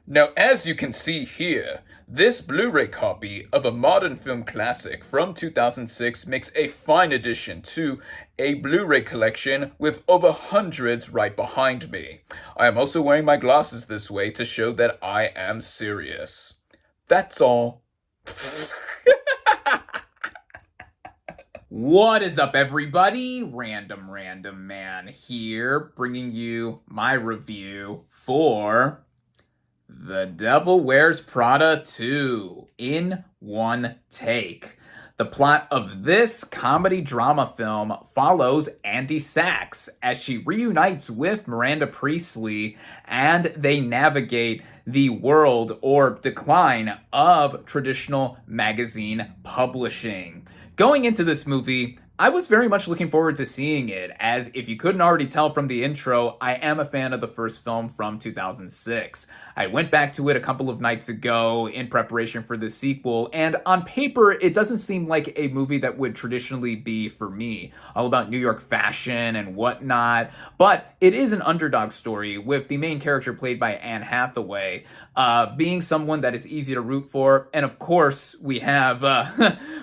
Now, as you can see here, this Blu-ray copy of a modern film classic from 2006 makes a fine addition to a Blu-ray collection with over hundreds right behind me. I am also wearing my glasses this way to show that I am serious. That's all. What is up, everybody? Random Man here, bringing you my review for The Devil Wears Prada 2 in one take. The plot of this comedy drama film follows Andy Sachs as she reunites with Miranda Priestly and they navigate the world or decline of traditional magazine publishing. Going into this movie, I was very much looking forward to seeing it, as if you couldn't already tell from the intro, I am a fan of the first film from 2006. I went back to it a couple of nights ago in preparation for the sequel, and on paper, it doesn't seem like a movie that would traditionally be for me, all about New York fashion and whatnot, but it is an underdog story with the main character played by Anne Hathaway, being someone that is easy to root for, and of course, we have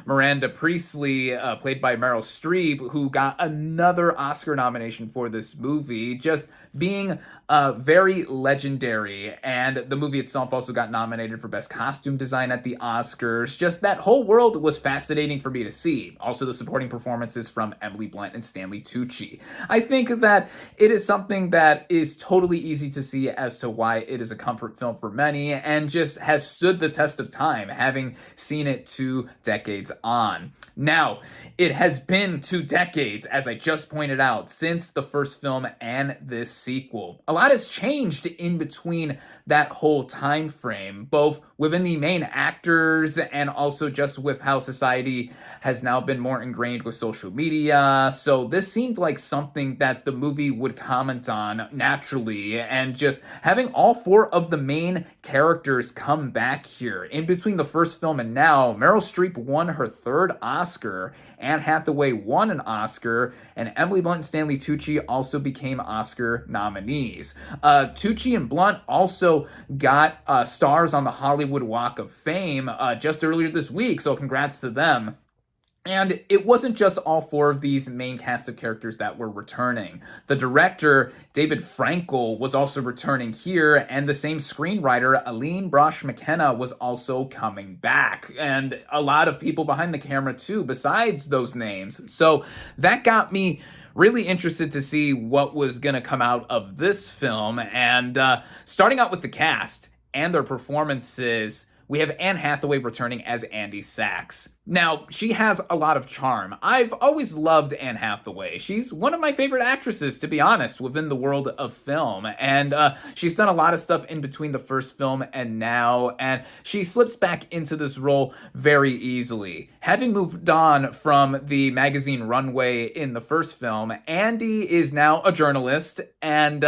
Miranda Priestly, played by Meryl Streep, who got another Oscar nomination for this movie, just being very legendary. And the movie itself also got nominated for Best Costume Design at the Oscars. Just that whole world was fascinating for me to see. Also, the supporting performances from Emily Blunt and Stanley Tucci. I think that it is something that is totally easy to see as to why it is a comfort film for many and just has stood the test of time, having seen it 2 decades on. Now, it has been 2 decades, as I just pointed out, since the first film and this sequel. A lot has changed in between that whole time frame, both within the main actors and also just with how society has now been more ingrained with social media. So this seemed like something that the movie would comment on naturally, and just having all 4 of the main characters come back here. In between the first film and now, Meryl Streep won her 3rd Oscar, Anne Hathaway won an Oscar, and Emily Blunt and Stanley Tucci also became Oscar nominees. Tucci and Blunt also got stars on the Hollywood Walk of Fame just earlier this week, so congrats to them. And it wasn't just all 4 of these main cast of characters that were returning. The director, David Frankel, was also returning here, and the same screenwriter, Aline Brosh McKenna, was also coming back. And a lot of people behind the camera too, besides those names. So that got me really interested to see what was going to come out of this film. And starting out with the cast and their performances, we have Anne Hathaway returning as Andy Sachs. Now, she has a lot of charm. I've always loved Anne Hathaway. She's one of my favorite actresses, to be honest, within the world of film. And she's done a lot of stuff in between the first film and now, and she slips back into this role very easily. Having moved on from the magazine runway in the first film, Andy is now a journalist, and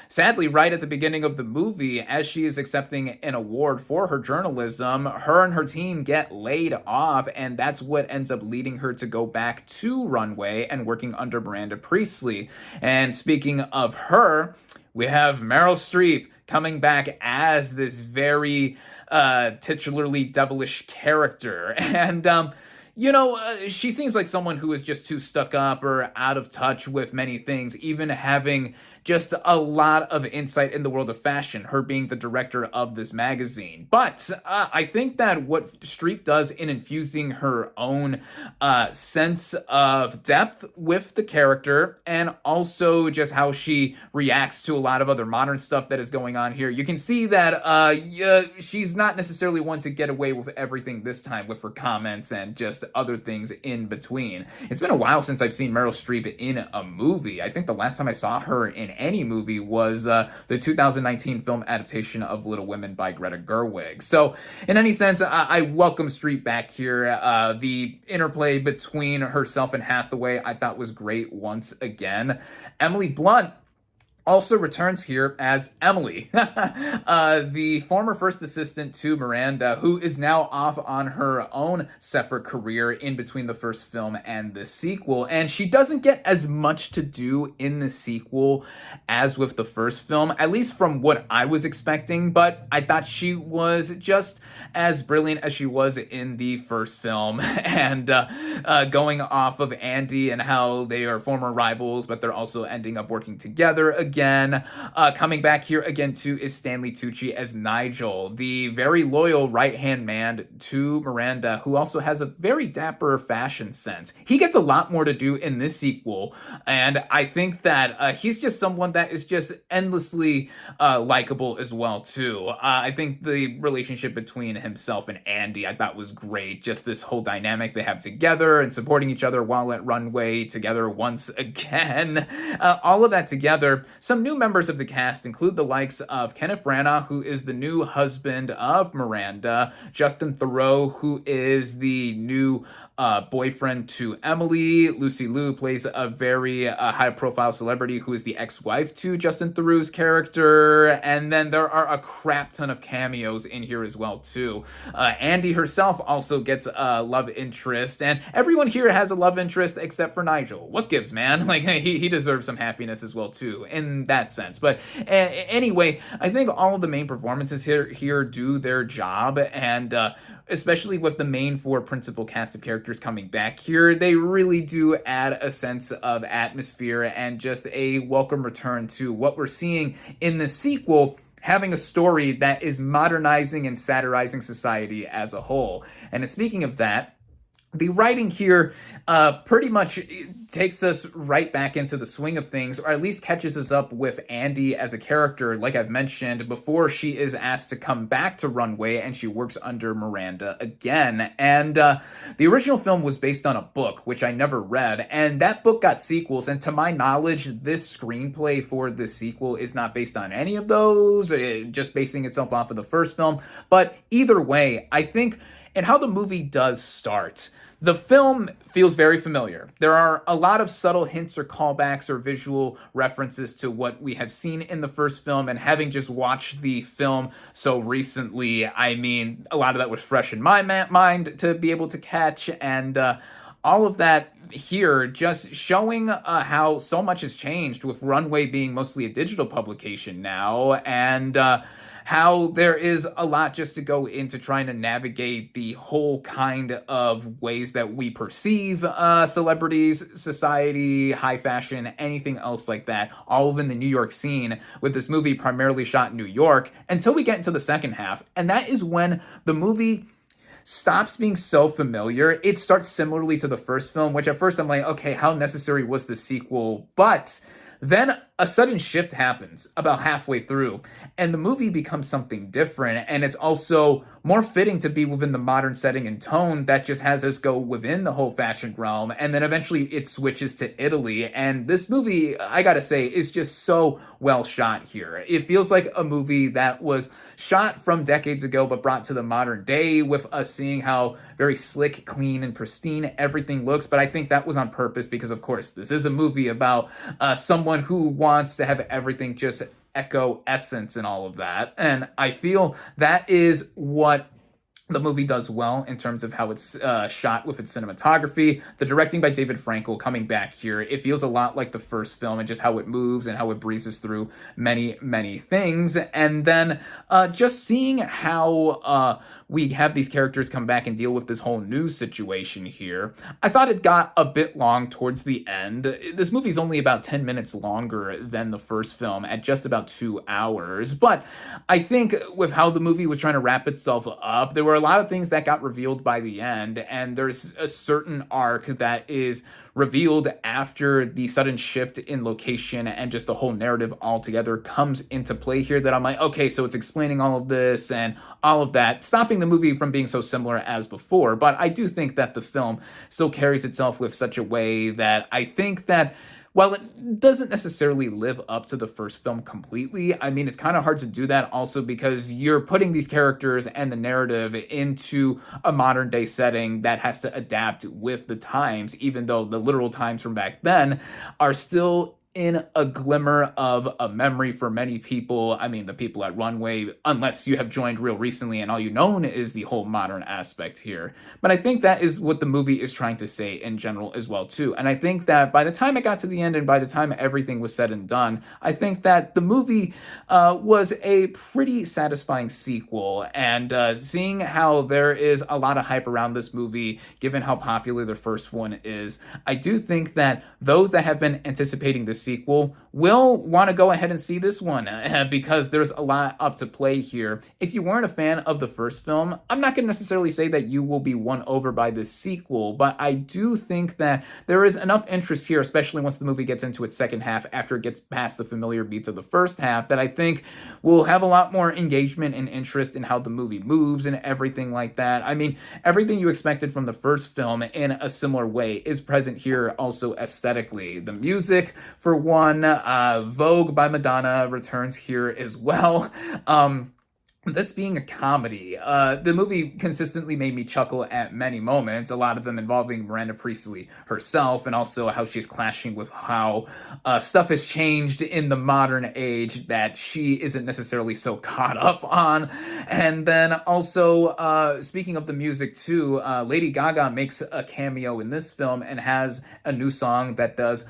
sadly, right at the beginning of the movie, as she is accepting an award for her journalism, her and her team get laid off, and that's what ends up leading her to go back to runway and working under Miranda Priestly. And speaking of her, we have Meryl Streep coming back as this very titularly devilish character. And she seems like someone who is just too stuck up or out of touch with many things, even having just a lot of insight in the world of fashion, her being the director of this magazine. But I think that what Streep does in infusing her own sense of depth with the character, and also just how she reacts to a lot of other modern stuff that is going on here, you can see that she's not necessarily one to get away with everything this time with her comments and just other things in between. It's been a while since I've seen Meryl Streep in a movie. I think the last time I saw her in any movie was the 2019 film adaptation of Little Women by Greta Gerwig. So in any sense, I welcome Streep back here. The interplay between herself and Hathaway I thought was great once again. Emily Blunt also returns here as Emily, the former first assistant to Miranda, who is now off on her own separate career in between the first film and the sequel. And she doesn't get as much to do in the sequel as with the first film, at least from what I was expecting, but I thought she was just as brilliant as she was in the first film. And going off of Andy and how they are former rivals, but they're also ending up working together again. Coming back here again too is Stanley Tucci as Nigel, the very loyal right-hand man to Miranda, who also has a very dapper fashion sense. He gets a lot more to do in this sequel, and I think that he's just someone that is just endlessly likable as well too. I think the relationship between himself and Andy I thought was great. Just this whole dynamic they have together and supporting each other while at Runway together once again. All of that together. Some new members of the cast include the likes of Kenneth Branagh, who is the new husband of Miranda, Justin Theroux, who is the new boyfriend to Emily. Lucy Liu plays a very high-profile celebrity who is the ex-wife to Justin Theroux's character. And then there are a crap ton of cameos in here as well, too. Andy herself also gets a love interest, and everyone here has a love interest except for Nigel. What gives, man? Like, he deserves some happiness as well, too, in that sense. But anyway, I think all of the main performances here do their job, and especially with the main four principal cast of characters coming back here, they really do add a sense of atmosphere and just a welcome return to what we're seeing in the sequel, having a story that is modernizing and satirizing society as a whole. And speaking of that, the writing here pretty much takes us right back into the swing of things, or at least catches us up with Andy as a character, like I've mentioned, before she is asked to come back to Runway and she works under Miranda again. And the original film was based on a book, which I never read, and that book got sequels, and to my knowledge, this screenplay for the sequel is not based on any of those, just basing itself off of the first film. But either way, I think, and how the movie does start, the film feels very familiar. There are a lot of subtle hints or callbacks or visual references to what we have seen in the first film, and having just watched the film so recently, I mean, a lot of that was fresh in my mind to be able to catch, and all of that here just showing how so much has changed, with Runway being mostly a digital publication now, and how there is a lot just to go into trying to navigate the whole kind of ways that we perceive celebrities, society, high fashion, anything else like that, all within the New York scene, with this movie primarily shot in New York, until we get into the second half. And that is when the movie stops being so familiar. It starts similarly to the first film, which at first I'm like, okay, how necessary was the sequel? But then a sudden shift happens about halfway through, and the movie becomes something different, and it's also more fitting to be within the modern setting and tone that just has us go within the whole fashion realm, and then eventually it switches to Italy. And this movie, I gotta say, is just so well shot here. It feels like a movie that was shot from decades ago but brought to the modern day, with us seeing how very slick, clean, and pristine everything looks. But I think that was on purpose because, of course, this is a movie about someone who wants to have everything just echo essence and all of that. And I feel that is what the movie does well in terms of how it's shot with its cinematography. The directing by David Frankel coming back here, it feels a lot like the first film, and just how it moves and how it breezes through many, many things. And then just seeing how we have these characters come back and deal with this whole new situation here. I thought it got a bit long towards the end. This movie's only about 10 minutes longer than the first film, at just about 2 hours. But I think with how the movie was trying to wrap itself up, there were a lot of things that got revealed by the end, and there's a certain arc that is revealed after the sudden shift in location, and just the whole narrative altogether comes into play here, that I'm like, okay, so it's explaining all of this and all of that, stopping the movie from being so similar as before. But I do think that the film still carries itself with such a way that I think that while it doesn't necessarily live up to the first film completely, I mean, it's kind of hard to do that also because you're putting these characters and the narrative into a modern day setting that has to adapt with the times, even though the literal times from back then are still in a glimmer of a memory for many people. I mean, the people at Runway, unless you have joined real recently and all you know is the whole modern aspect here. But I think that is what the movie is trying to say in general as well, too. And I think that by the time it got to the end and by the time everything was said and done, I think that the movie was a pretty satisfying sequel. And seeing how there is a lot of hype around this movie, given how popular the first one is, I do think that those that have been anticipating this sequel will want to go ahead and see this one because there's a lot up to play here. If you weren't a fan of the first film, I'm not going to necessarily say that you will be won over by this sequel, but I do think that there is enough interest here, especially once the movie gets into its second half after it gets past the familiar beats of the first half, that I think we'll have a lot more engagement and interest in how the movie moves and everything like that. I mean, everything you expected from the first film in a similar way is present here also aesthetically. The music, for one, Vogue by Madonna returns here as well. This being a comedy, the movie consistently made me chuckle at many moments, a lot of them involving Miranda Priestly herself, and also how she's clashing with how stuff has changed in the modern age that she isn't necessarily so caught up on. And then also, speaking of the music too, Lady Gaga makes a cameo in this film and has a new song that does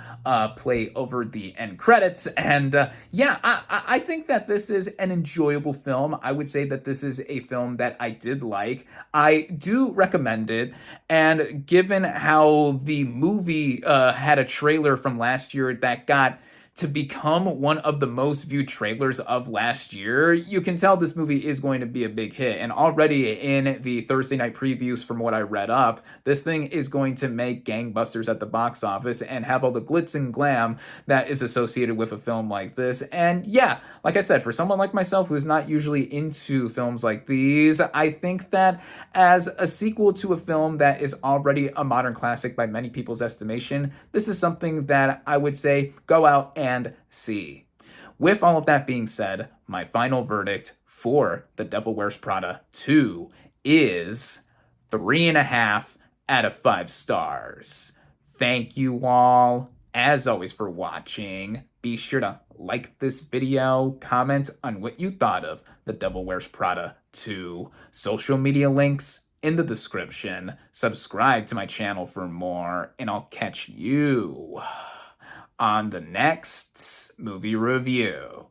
play over the end credits. And yeah, I think that this is an enjoyable film. I would say that this is a film that I did like. I do recommend it, and given how the movie had a trailer from last year that got to become one of the most viewed trailers of last year, you can tell this movie is going to be a big hit. And already in the Thursday night previews, from what I read up, this thing is going to make gangbusters at the box office and have all the glitz and glam that is associated with a film like this. And yeah, like I said, for someone like myself who is not usually into films like these, I think that as a sequel to a film that is already a modern classic by many people's estimation, this is something that I would say go out and see. With all of that being said, my final verdict for The Devil Wears Prada 2 is 3.5 out of 5 stars. Thank you all, as always, for watching. Be sure to like this video, comment on what you thought of The Devil Wears Prada 2. Social media links in the description. Subscribe to my channel for more, and I'll catch you on the next movie review.